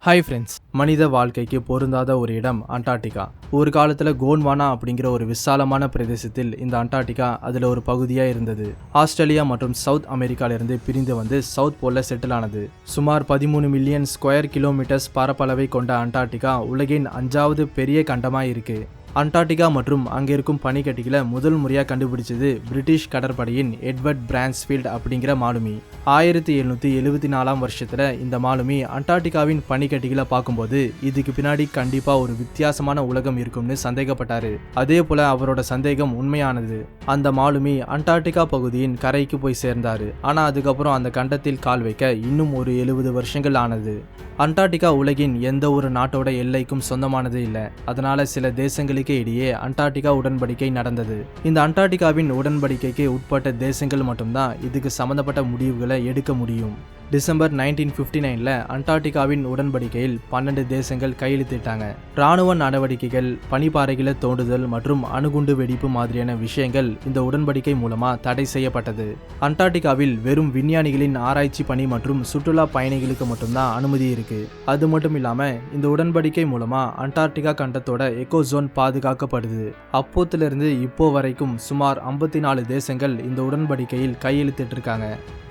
Hi friends, மனித வாழ்க்கைக்கு பொருந்தாத ஒரு இடம் அண்டார்டிகா. ஒரு காலத்தில் கோண்ட்வானா அப்படிங்கிற ஒரு விசாலமான பிரதேசத்தில் இந்த அண்டார்டிகா அதில் ஒரு பகுதியாக இருந்தது. ஆஸ்திரேலியா மற்றும் சவுத் அமெரிக்காவிலிருந்து பிரிந்து வந்து சவுத் போலில் செட்டில் ஆனது. சுமார் 13 மில்லியன் ஸ்கொயர் கிலோமீட்டர்ஸ் பரப்பளவை கொண்ட அண்டார்டிகா உலகின் 5வது பெரிய கண்டமாக இருக்கு. அண்டார்டிகா மற்றும் அங்கே இருக்கும் பனிக்கட்டிகளை முதல் முறையாக கண்டுபிடிச்சது பிரிட்டிஷ் கடற்படையின் எட்வர்ட் பிரான்ஸ்ஃபீல்ட் அப்படிங்கிற மாலுமி. 1774 வருஷத்தில் இந்த மாலுமி அண்டார்டிகாவின் பனிக்கட்டிகளை பார்க்கும்போது இதுக்கு பின்னாடி கண்டிப்பாக ஒரு வித்தியாசமான உலகம் இருக்கும்னு சந்தேகப்பட்டாரு. அதே போல அவரோட சந்தேகம் உண்மையானது. அந்த மாலுமி அண்டார்டிகா பகுதியின் கரைக்கு போய் சேர்ந்தாரு. ஆனால் அதுக்கப்புறம் அந்த கண்டத்தில் கால் வைக்க இன்னும் ஒரு 70 வருஷங்கள் ஆனது. அண்டார்டிகா உலகின் எந்த ஒரு நாட்டோட எல்லைக்கும் சொந்தமானது இல்லை. அதனால சில தேசங்களுக்கு இடையே அண்டார்டிகா உடன்படிக்கை நடந்தது. இந்த அண்டார்டிகாவின் உடன்படிக்கைக்கு உட்பட்ட தேசங்கள் மட்டும்தான் இதுக்கு சம்பந்தப்பட்ட முடிவுகளை எடுக்க முடியும். டிசம்பர் 1959 அண்டார்டிகாவின் உடன்படிக்கையில் 12 தேசங்கள் கையெழுத்திட்டாங்க. இராணுவ நடவடிக்கைகள், பனிப்பாறைகளை தோண்டுதல் மற்றும் அணுகுண்டு வெடிப்பு மாதிரியான விஷயங்கள் இந்த உடன்படிக்கை மூலமா தடை செய்யப்பட்டது. அண்டார்டிகாவில் வெறும் விஞ்ஞானிகளின் ஆராய்ச்சி பணி மற்றும் சுற்றுலா பயணிகளுக்கு மட்டும்தான் அனுமதி இருக்கு. அது மட்டும் இல்லாம இந்த உடன்படிக்கை மூலமா அண்டார்டிகா கண்டத்தோட எக்கோசோன் பாதுகாக்கப்படுது. அப்போத்திலிருந்து இப்போ வரைக்கும் சுமார் 54 தேசங்கள் இந்த உடன்படிக்கையில் கையெழுத்திட்டு இருக்காங்க.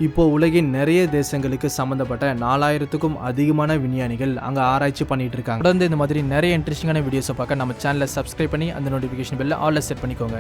இப்போ உலகின் நிறைய தேசங்களுக்கு சம்பந்தப்பட்ட 4000க்கும் அதிகமான விஞ்ஞானிகள் அங்க ஆராய்ச்சி பண்ணிட்டு இருக்காங்க. தொடர்ந்து இந்த மாதிரி நிறைய இன்ட்ரெஸ்டிங்கான வீடியோஸை பார்க்க நம்ம சேனலை சப்ஸ்கிரைப் பண்ணி அந்த நோட்டிஃபிகேஷன் பெல்ல ஆல்ல செட் பண்ணிக்கோங்க.